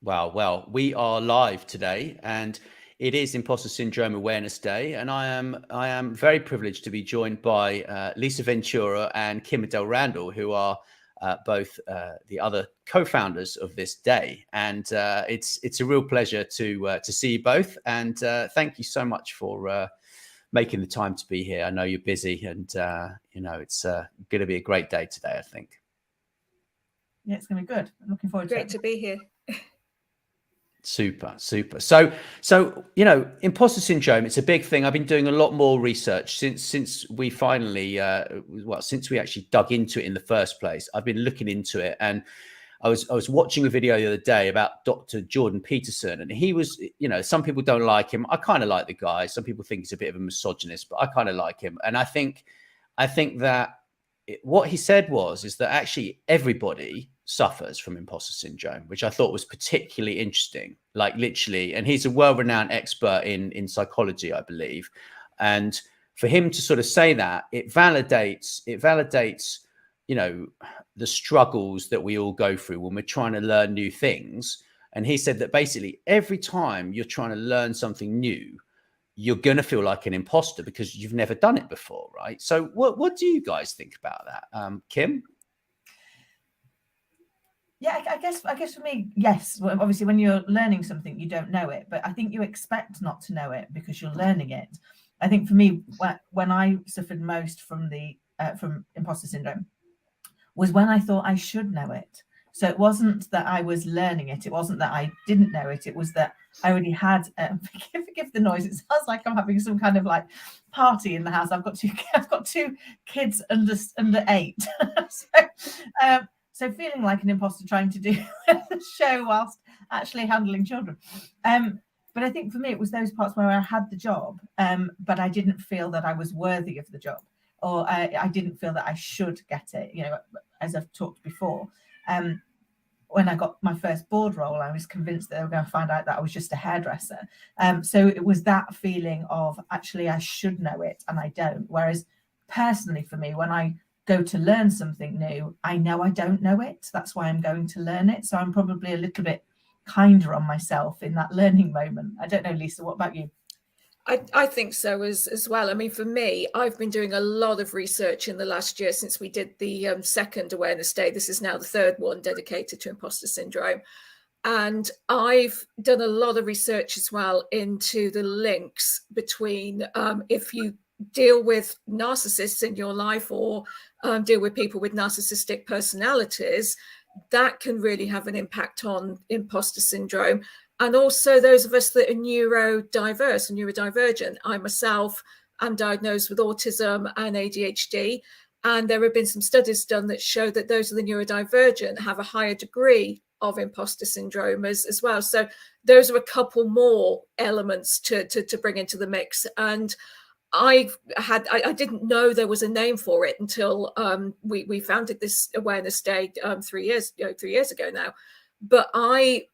Wow. Well, we are live today, and it is Imposter Syndrome Awareness Day, and I am very privileged to be joined by Lisa Ventura and Adele Randall, who are both the other co-founders of this day. And it's a real pleasure to see you both, and thank you so much for making the time to be here. I know you're busy, and it's going to be a great day today, I think. Yeah, it's going to be good. I'm looking forward to it. Great to be here. Super. So, imposter syndrome, it's a big thing. I've been doing a lot more research since we finally, since we actually dug into it in the first place. I've been looking into it, and I was watching a video the other day about Dr. Jordan Peterson, and he was, some people don't like him. I kind of like the guy. Some people think he's a bit of a misogynist, but I kind of like him. And I think that what he said is that actually everybody suffers from imposter syndrome, which I thought was particularly interesting, like literally. And he's a well-renowned expert in psychology, I believe. And for him to sort of say that, it validates, the struggles that we all go through when we're trying to learn new things. And he said that basically every time you're trying to learn something new, you're going to feel like an imposter because you've never done it before, right? So what do you guys think about that? Kim? Yeah, I guess for me, yes. Well, obviously, when you're learning something, you don't know it, but I think you expect not to know it because you're learning it. I think for me, when I suffered most from imposter syndrome was when I thought I should know it. So it wasn't that I was learning it. It wasn't that I didn't know it. It was that I already had, forgive the noise. It sounds like I'm having some kind of like party in the house. I've got two kids under 8. So feeling like an imposter trying to do the show whilst actually handling children. But I think for me, it was those parts where I had the job, but I didn't feel that I was worthy of the job, or I didn't feel that I should get it. As I've talked before, when I got my first board role, I was convinced that they were going to find out that I was just a hairdresser. So it was that feeling of actually I should know it and I don't. Whereas personally for me, when I go to learn something new, I know I don't know it. That's why I'm going to learn it. So I'm probably a little bit kinder on myself in that learning moment. I don't know, Lisa, what about you? I think so as well. I mean, for me, I've been doing a lot of research in the last year since we did the second Awareness Day. This is now the third one dedicated to imposter syndrome. And I've done a lot of research as well into the links between if you deal with narcissists in your life or deal with people with narcissistic personalities, that can really have an impact on imposter syndrome. And also those of us that are neurodiverse and neurodivergent. I myself am diagnosed with autism and ADHD. And there have been some studies done that show that those of the neurodivergent have a higher degree of imposter syndrome as well. So those are a couple more elements to bring into the mix. And I didn't know there was a name for it until we founded this Awareness Day 3 years ago now. But I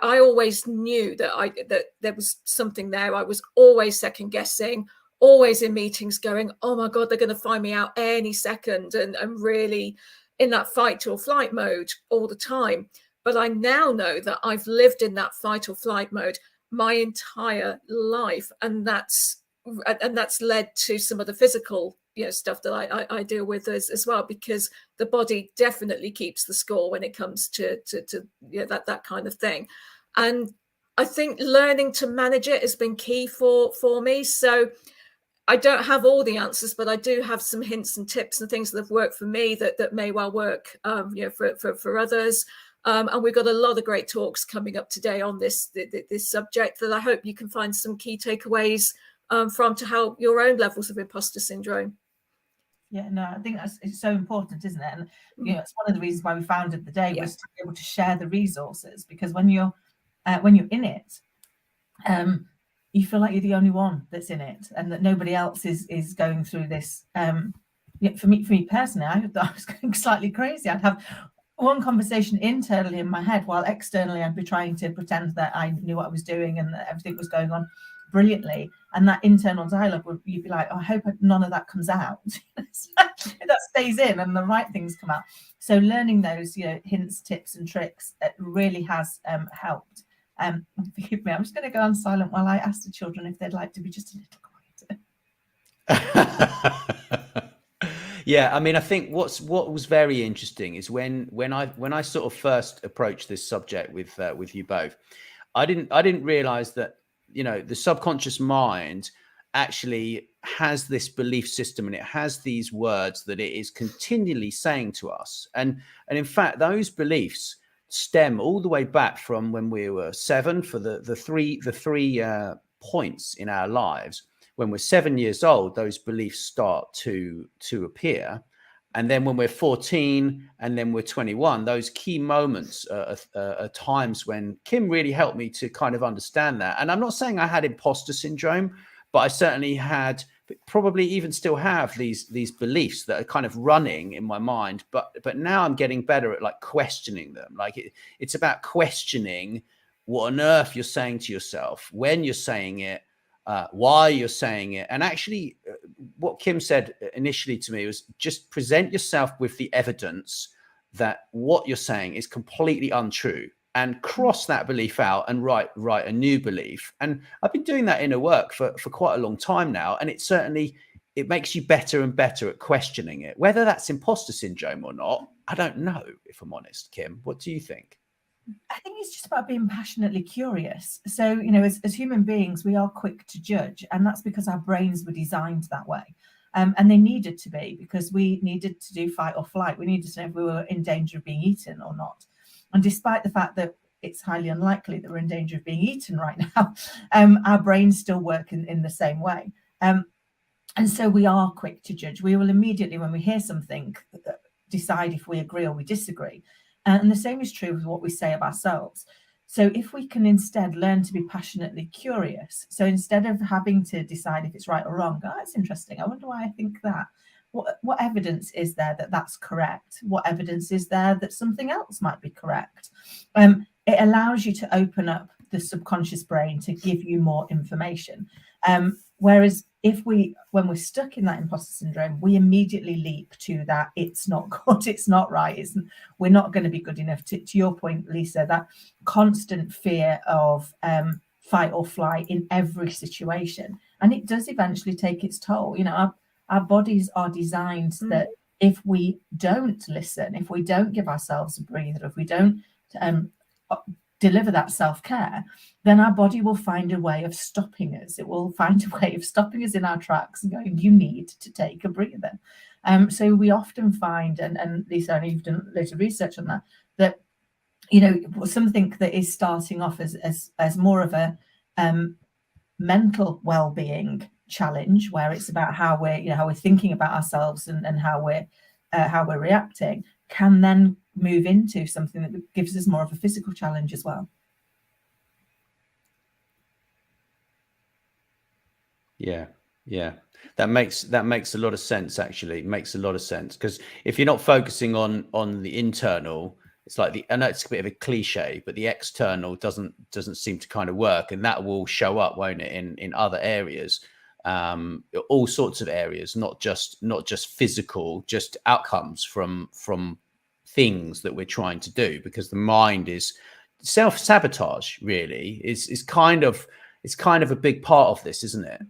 always knew that there was something there. I was always second guessing, always in meetings going, oh my God, they're going to find me out any second, and really in that fight or flight mode all the time. But I now know that I've lived in that fight or flight mode my entire life, and that's led to some of the physical stuff that I deal with as well, because the body definitely keeps the score when it comes to that kind of thing. And I think learning to manage it has been key for me. So I don't have all the answers, but I do have some hints and tips and things that have worked for me that may well work for others. And we've got a lot of great talks coming up today on this subject that I hope you can find some key takeaways from to help your own levels of imposter syndrome. Yeah, no, I think it's so important, isn't it? And it's one of the reasons why we founded the day was to be able to share the resources, because when you're in it, you feel like you're the only one that's in it, and that nobody else is going through this. For me personally, I was going slightly crazy. I'd have one conversation internally in my head, while externally I'd be trying to pretend that I knew what I was doing and that everything was going on brilliantly. And that internal dialogue you'd be like, oh, I hope none of that comes out. that stays in and the right things come out. So learning those, hints, tips and tricks really has helped. Forgive me, I'm just going to go on silent while I ask the children if they'd like to be just a little quieter. Yeah, I mean, I think what was very interesting is when I sort of first approached this subject with you both, I didn't realize that, the subconscious mind actually has this belief system, and it has these words that it is continually saying to us, and in fact those beliefs stem all the way back from when we were 7 for the three points in our lives. When we're 7 years old, those beliefs start to appear. And then when we're 14 and then we're 21, those key moments are times when Kim really helped me to kind of understand that. And I'm not saying I had imposter syndrome, but I certainly had, probably even still have these beliefs that are kind of running in my mind. But now I'm getting better at like questioning them. Like it's about questioning what on earth you're saying to yourself, when you're saying it, why you're saying it. And actually what Kim said initially to me was just present yourself with the evidence that what you're saying is completely untrue, and cross that belief out and write a new belief. And I've been doing that inner work for quite a long time now. And it makes you better and better at questioning it. Whether that's imposter syndrome or not, I don't know, if I'm honest. Kim, what do you think? I think it's just about being passionately curious. So, as human beings, we are quick to judge, and that's because our brains were designed that way. And they needed to be, because we needed to do fight or flight. We needed to know if we were in danger of being eaten or not. And despite the fact that it's highly unlikely that we're in danger of being eaten right now, our brains still work in the same way. And so we are quick to judge. We will immediately, when we hear something, decide if we agree or we disagree. And the same is true with what we say of ourselves. So if we can instead learn to be passionately curious, so instead of having to decide if it's right or wrong, that's interesting, I wonder why I think that. What evidence is there that that's correct? What evidence is there that something else might be correct? It allows you to open up the subconscious brain to give you more information. Whereas when we're stuck in that imposter syndrome, we immediately leap to that it's not good, it's not right, we're not going to be good enough. To your point, Lisa, that constant fear of fight or flight in every situation. And it does eventually take its toll. Our bodies are designed that if we don't listen, if we don't give ourselves a breather, if we don't deliver that self-care, then our body will find a way of stopping us. It will find a way of stopping us in our tracks and going, you need to take a breather. So we often find, and Lisa, I know you've done loads of research on that something that is starting off as more of a mental well-being challenge, where it's about how we're thinking about ourselves and how we're reacting, can then move into something that gives us more of a physical challenge as well. Yeah, that makes a lot of sense. Actually, it makes a lot of sense, because if you're not focusing on the internal, it's like I know it's a bit of a cliche, but the external doesn't seem to kind of work, and that will show up, won't it, in other areas, all sorts of areas, not just physical, just outcomes from things that we're trying to do, because the mind is self-sabotage, really is kind of a big part of this, isn't it?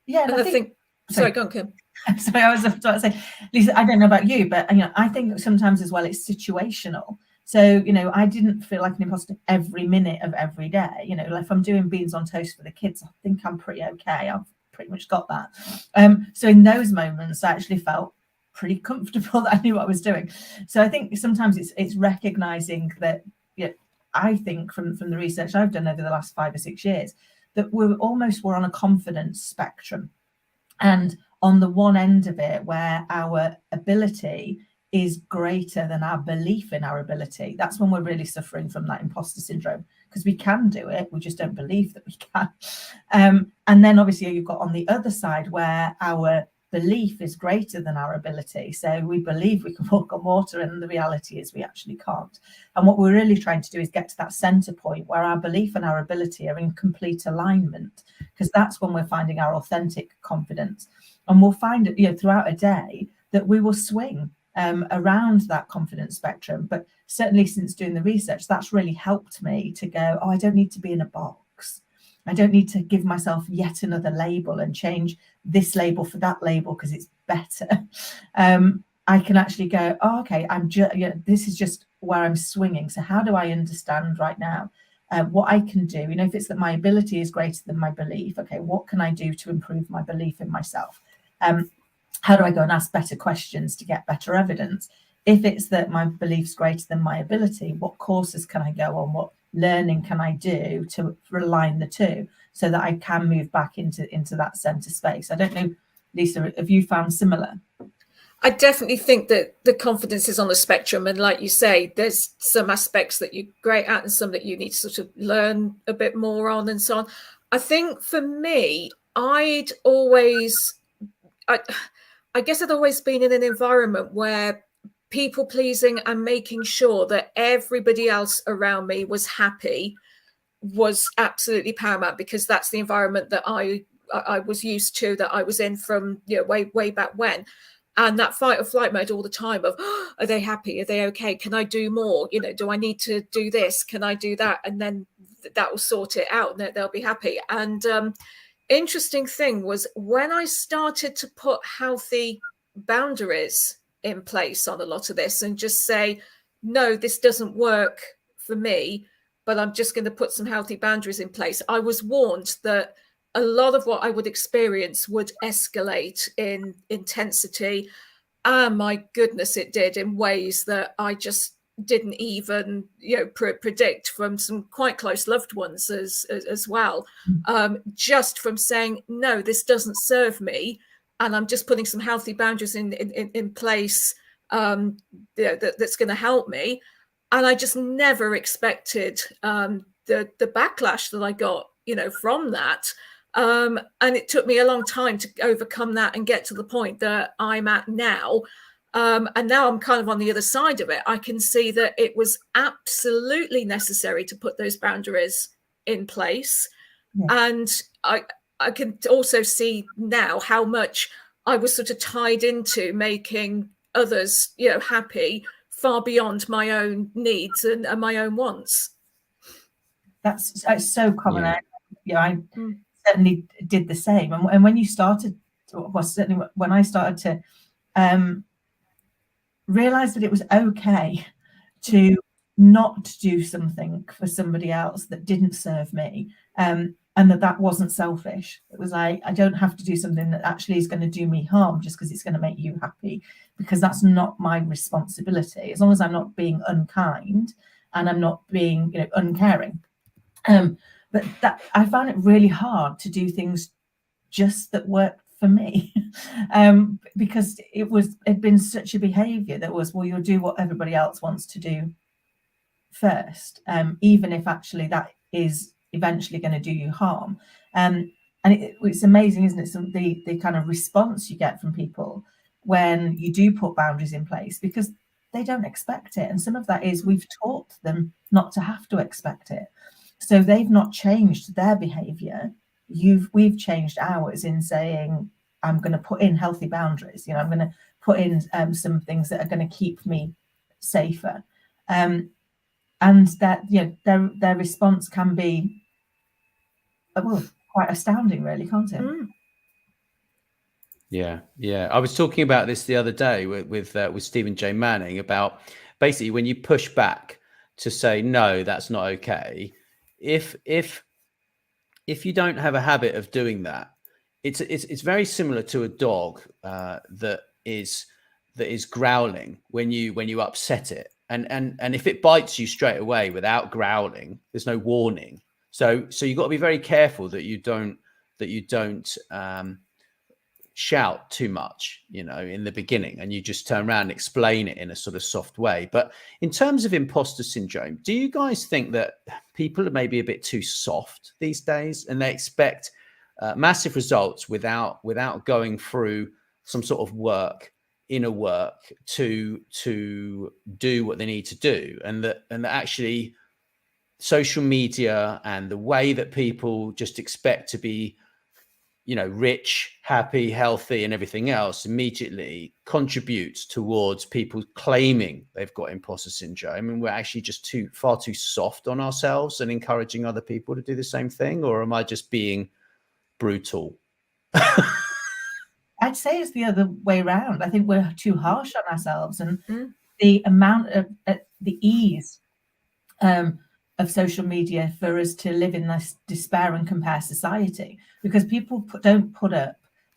Yeah, and I think sorry, go on, Kim. Sorry, I was about to say, Lisa, I don't know about you, but I think sometimes as well it's situational. So I didn't feel like an imposter every minute of every day. Like if I'm doing beans on toast for the kids, I think I'm pretty okay. I've pretty much got that. So in those moments, I actually felt pretty comfortable that I knew what I was doing. So I think sometimes it's recognizing that. I think from the research I've done over the last 5 or 6 years, that we're on a confidence spectrum, and on the one end of it, where our ability is greater than our belief in our ability, that's when we're really suffering from that imposter syndrome, because we can do it, we just don't believe that we can. And then obviously you've got on the other side where our belief is greater than our ability. So we believe we can walk on water, and the reality is we actually can't. And what we're really trying to do is get to that center point where our belief and our ability are in complete alignment, because that's when we're finding our authentic confidence. And we'll find, you know, throughout a day that we will swing around that confidence spectrum. But certainly since doing the research, that's really helped me to go, oh, I don't need to be in a box. I don't need to give myself yet another label and change this label for that label because it's better. I can actually go, oh, okay, this is just where I'm swinging. So how do I understand right now what I can do? You know, if it's that my ability is greater than my belief, okay, what can I do to improve my belief in myself? How do I go and ask better questions to get better evidence? If it's that my belief's greater than my ability, what courses can I go on? What learning can I do to align the two so that I can move back into that center space? I don't know, Lisa, have you found similar? I definitely think that the confidence is on the spectrum. And like you say, there's some aspects that you're great at and some that you need to sort of learn a bit more on and so on. I think for me, I guess I'd always been in an environment where people pleasing and making sure that everybody else around me was happy was absolutely paramount, because that's the environment that I was used to, that I was in from, you know, way back when. And that fight or flight mode all the time of, oh, are they happy? Are they okay? Can I do more? You know, do I need to do this? Can I do that? And then that will sort it out and they'll be happy. And interesting thing was when I started to put healthy boundaries in place on a lot of this and just say, no, this doesn't work for me, but I'm just going to put some healthy boundaries in place. I was warned that a lot of what I would experience would escalate in intensity. And my goodness, it did, in ways that I just didn't even, you know, predict from some quite close loved ones as well. Just from saying, no, this doesn't serve me. And I'm just putting some healthy boundaries in place that's going to help me. And I just never expected the backlash that I got, you know, from that. And it took me a long time to overcome that and get to the point that I'm at now. And now I'm kind of on the other side of it. I can see that it was absolutely necessary to put those boundaries in place. Yeah. And I can also see now how much I was sort of tied into making others, you know, happy, far beyond my own needs and my own wants. That's so common. Yeah, I certainly did the same. And when you started, well, certainly when I started to realize that it was okay to not do something for somebody else that didn't serve me, and that wasn't selfish. It was like, I don't have to do something that actually is going to do me harm just because it's going to make you happy, because that's not my responsibility, as long as I'm not being unkind and I'm not being, you know, uncaring. But that I found it really hard to do things just that worked for me, because it'd been such a behavior that was, well, you'll do what everybody else wants to do first, even if actually that is eventually going to do you harm. And it's amazing, isn't it, the kind of response you get from people when you do put boundaries in place, because they don't expect it. And some of that is we've taught them not to have to expect it. So they've not changed their behavior. We've changed ours in saying, I'm going to put in healthy boundaries. You know, I'm going to put in some things that are going to keep me safer. And that, you know, their response can be, well, quite astounding, really, can't it? Yeah. I was talking about this the other day with Stephen J. Manning about basically when you push back to say, no, that's not okay. If you don't have a habit of doing that, it's very similar to a dog that is growling when you upset it, and if it bites you straight away without growling, there's no warning. So you've got to be very careful that you don't shout too much, you know, in the beginning, and you just turn around and explain it in a sort of soft way. But in terms of imposter syndrome, do you guys think that people are maybe a bit too soft these days, and they expect massive results without going through some sort of inner work to do what they need to do, and that actually social media and the way that people just expect to be you know, rich, happy, healthy, and everything else immediately contributes towards people claiming they've got imposter syndrome, and we're actually just far too soft on ourselves and encouraging other people to do the same thing? Or am I just being brutal? I'd say it's the other way around. I think we're too harsh on ourselves, and the amount of the ease of social media for us to live in this despair and compare society, because people don't put up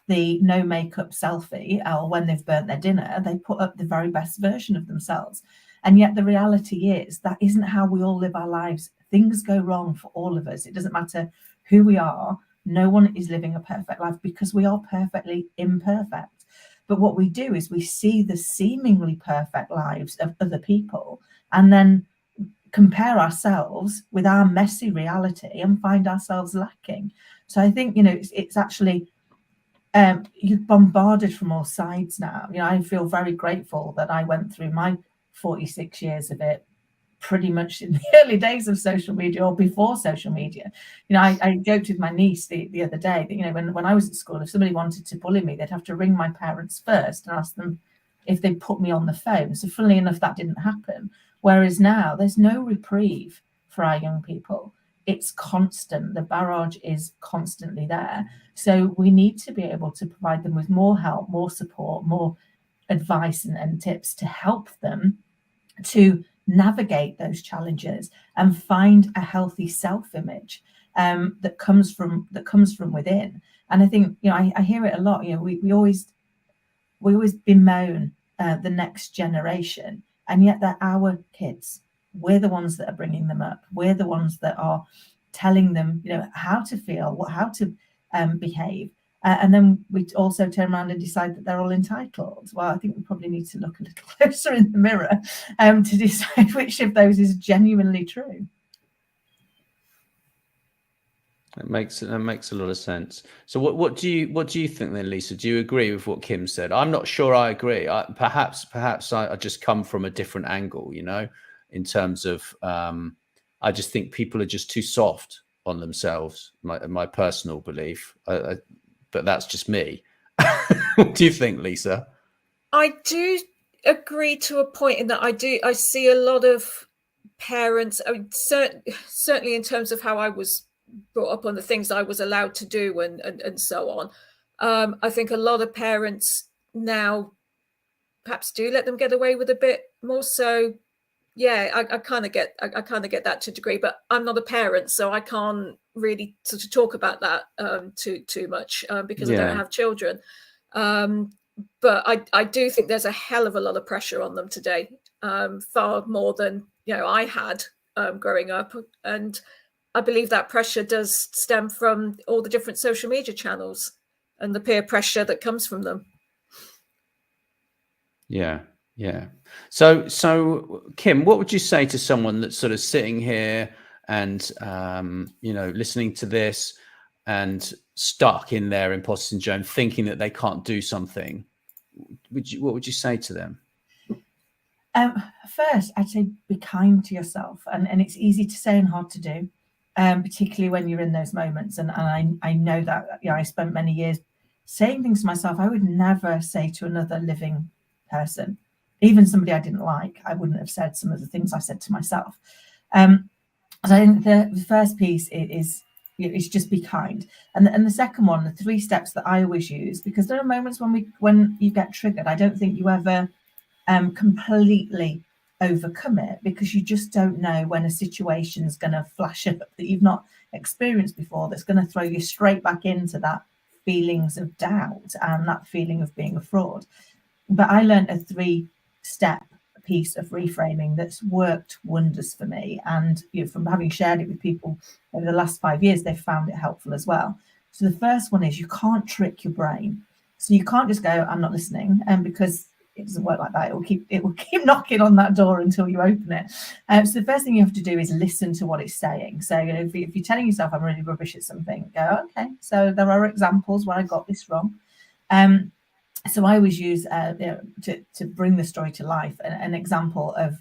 the no makeup selfie, or when they've burnt their dinner, they put up the very best version of themselves. And yet the reality is that isn't how we all live our lives. Things go wrong for all of us. It doesn't matter who we are. No one is living a perfect life, because we are perfectly imperfect. But what we do is we see the seemingly perfect lives of other people and then compare ourselves with our messy reality and find ourselves lacking. So I think, you know, it's actually you're bombarded from all sides now. You know, I feel very grateful that I went through my 46 years of it pretty much in the early days of social media, or before social media. You know, I joked with my niece the other day that, you know, when I was at school, if somebody wanted to bully me, they'd have to ring my parents first and ask them if they put me on the phone. So funnily enough, that didn't happen. Whereas now there's no reprieve for our young people. It's constant. The barrage is constantly there. So we need to be able to provide them with more help, more support, more advice and tips to help them to navigate those challenges and find a healthy self-image that comes from within. And I think, you know, I hear it a lot. You know, we always bemoan the next generation, and yet they're our kids. We're the ones that are bringing them up. We're the ones that are telling them, you know, how to feel, how to behave. And then we also turn around and decide that they're all entitled. Well, I think we probably need to look a little closer in the mirror to decide which of those is genuinely true. That makes a lot of sense. So what do you think then, Lisa? Do you agree with what Kim said? I'm not sure I agree. Perhaps I just come from a different angle, you know, in terms of I just think people are just too soft on themselves. My personal belief, but that's just me. What do you think, Lisa? I do agree to a point in that I see a lot of parents. I mean, certainly in terms of how I was brought up on the things I was allowed to do and so on. I think a lot of parents now perhaps do let them get away with a bit more. So yeah, I kind of get that to a degree, but I'm not a parent, so I can't really sort of talk about that too much because I don't have children. But I do think there's a hell of a lot of pressure on them today, far more than, you know, I had growing up. And I believe that pressure does stem from all the different social media channels and the peer pressure that comes from them. Yeah. So Kim, what would you say to someone that's sort of sitting here and you know, listening to this and stuck in their imposter syndrome, thinking that they can't do something? What would you say to them? First, I'd say be kind to yourself, and it's easy to say and hard to do, particularly when you're in those moments. And I know that, you know, I spent many years saying things to myself I would never say to another living person, even somebody I didn't like. I wouldn't have said some of the things I said to myself. So I think the first piece is just be kind, and the second one, the 3 steps that I always use, because there are moments when you get triggered. I don't think you ever completely overcome it, because you just don't know when a situation is going to flash up that you've not experienced before, that's going to throw you straight back into that feelings of doubt and that feeling of being a fraud. But I learned a 3-step piece of reframing that's worked wonders for me, and, you know, from having shared it with people over the last 5 years, they've found it helpful as well. So the first one is, you can't trick your brain. So you can't just go, I'm not listening, because it doesn't work like that. It will keep knocking on that door until you open it. So the first thing you have to do is listen to what it's saying. So, you know, if you're telling yourself I'm really rubbish at something, go, okay, so there are examples where I got this wrong. So I always use to bring the story to life an example of,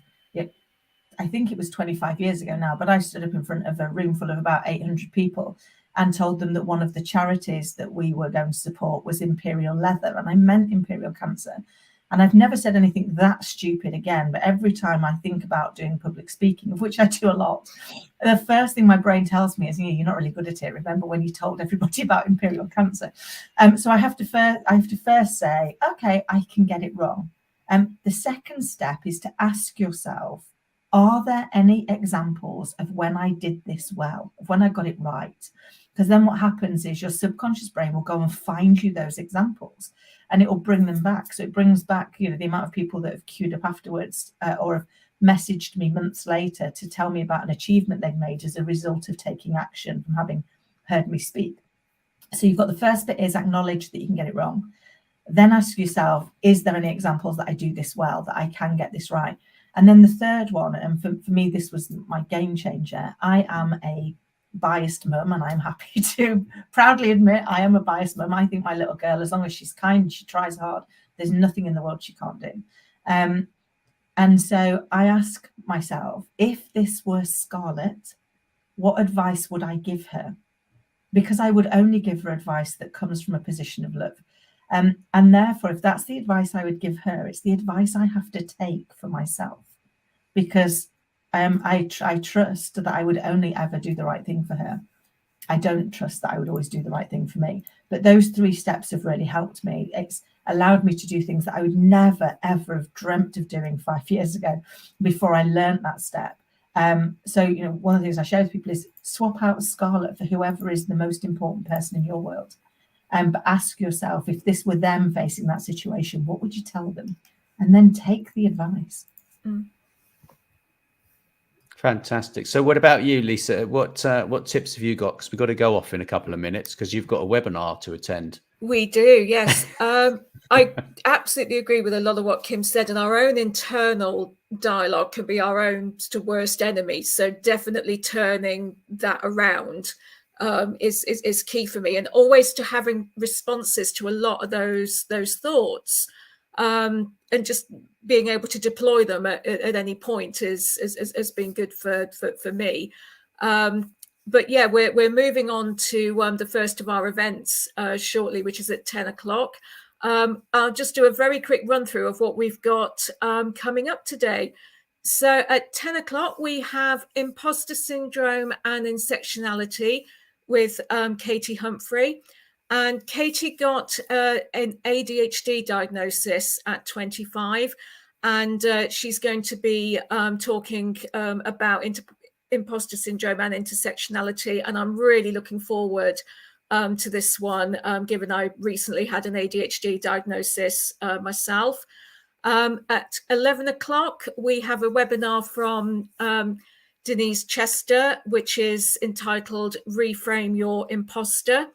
I think it was 25 years ago now, but I stood up in front of a room full of about 800 people, and told them that one of the charities that we were going to support was Imperial Leather, and I meant Imperial Cancer. And I've never said anything that stupid again, but every time I think about doing public speaking, of which I do a lot, the first thing my brain tells me is, you're not really good at it. Remember when you told everybody about Imperial Cancer? So I have to first say, okay, I can get it wrong. The second step is to ask yourself, are there any examples of when I did this well, of when I got it right? Because then what happens is your subconscious brain will go and find you those examples, and it will bring them back. So it brings back, the amount of people that have queued up afterwards or have messaged me months later to tell me about an achievement they've made as a result of taking action from having heard me speak. So you've got the first bit is acknowledge that you can get it wrong. Then ask yourself, is there any examples that I do this well, that I can get this right? And then the third one, and for me, this was my game changer. I am a biased mum, and I'm happy to proudly admit I am a biased mum. I think my little girl, as long as she's kind, she tries hard, there's nothing in the world she can't do. And so I ask myself, if this were Scarlett, what advice would I give her? Because I would only give her advice that comes from a position of love. And therefore, if that's the advice I would give her, it's the advice I have to take for myself, because I trust that I would only ever do the right thing for her. I don't trust that I would always do the right thing for me. But those 3 steps have really helped me. It's allowed me to do things that I would never, ever have dreamt of doing 5 years ago before I learned that step. So, one of the things I share with people is swap out Scarlett for whoever is the most important person in your world. But ask yourself, if this were them facing that situation, what would you tell them? And then take the advice. Fantastic. So what about you, Lisa? What tips have you got? Because we've got to go off in a couple of minutes because you've got a webinar to attend. We do, yes. I absolutely agree with a lot of what Kim said, and our own internal dialogue can be our own worst enemy. So definitely turning that around is key for me, and always to having responses to a lot of those thoughts, and just being able to deploy them at any point has been good for me. But yeah, we're moving on to the first of our events shortly, which is at 10 o'clock. I'll just do a very quick run through of what we've got coming up today. So at 10 o'clock, we have Imposter Syndrome and Intersectionality with Katie Humphrey. And Katie got an ADHD diagnosis at 25. And she's going to be talking about imposter syndrome and intersectionality. And I'm really looking forward to this one, given I recently had an ADHD diagnosis myself. At 11 o'clock, we have a webinar from Denise Chester, which is entitled Reframe Your Imposter.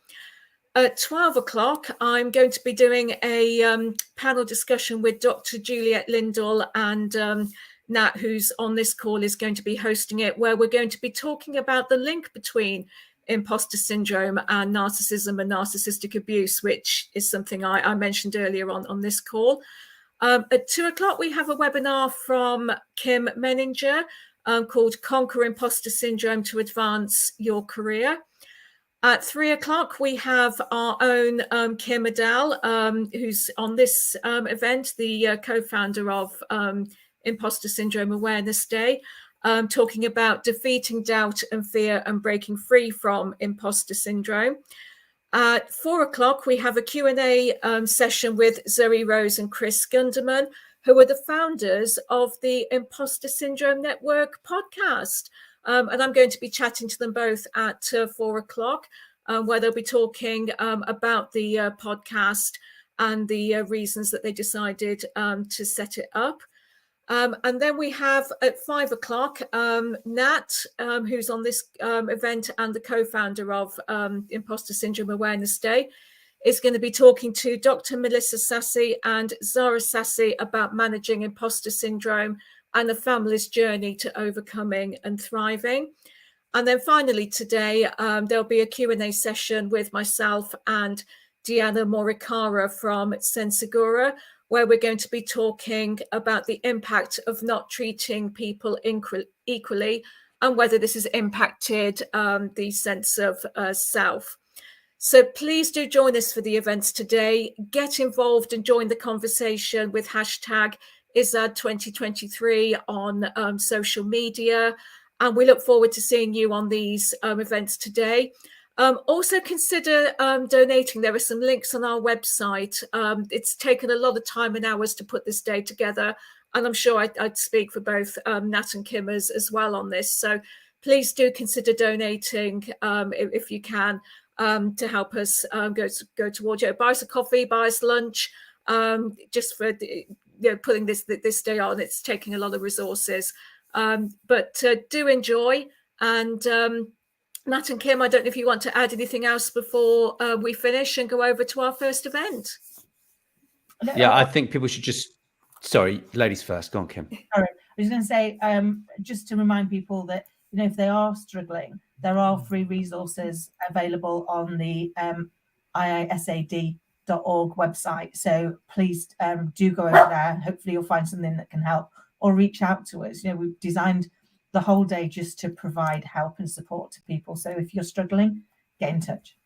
At 12 o'clock, I'm going to be doing a panel discussion with Dr. Juliet Lindell, and Nat, who's on this call, is going to be hosting it, where we're going to be talking about the link between imposter syndrome and narcissism and narcissistic abuse, which is something I mentioned earlier on this call. At 2 o'clock, we have a webinar from Kim Menninger called Conquer Imposter Syndrome to Advance Your Career. At 3 o'clock, we have our own Kim Adele, who's on this event, the co-founder of Imposter Syndrome Awareness Day, talking about defeating doubt and fear and breaking free from imposter syndrome. At 4 o'clock, we have a Q&A session with Zoe Rose and Chris Gunderman, who are the founders of the Imposter Syndrome Network podcast. And I'm going to be chatting to them both at 4 o'clock, where they'll be talking about the podcast and the reasons that they decided to set it up. And then we have at 5 o'clock, Nat, who's on this event and the co-founder of Imposter Syndrome Awareness Day, is going to be talking to Dr. Melissa Sassy and Zara Sassy about managing imposter syndrome and the family's journey to overcoming and thriving. And then finally today, there'll be a Q&A session with myself and Deanna Morikara from Sensegura, where we're going to be talking about the impact of not treating people equally and whether this has impacted the sense of self. So please do join us for the events today. Get involved and join the conversation with hashtag ISAD2023 on social media. And we look forward to seeing you on these events today. Also consider donating. There are some links on our website. It's taken a lot of time and hours to put this day together. And I'm sure I'd speak for both Nat and Kim as well on this. So please do consider donating if you can to help us go towards it. Buy us a coffee, buy us lunch, just for putting this day on. It's taking a lot of resources. But do enjoy. And Nat and Kim, I don't know if you want to add anything else before we finish and go over to our first event. Yeah, I think people should just... Sorry, ladies first. Go on, Kim. Sorry, I was going to say, just to remind people that, if they are struggling, there are free resources available on the iisad.org website. So please do go over there. Hopefully you'll find something that can help, or reach out to us. We've designed the whole day just to provide help and support to people. So if you're struggling, get in touch.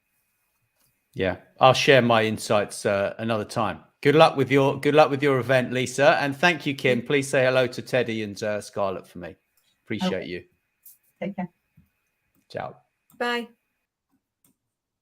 Yeah, I'll share my insights another time. Good luck with your event, Lisa, and thank you, Kim. Please say hello to Teddy and Scarlett for me. Appreciate you. Take care. Ciao. Bye.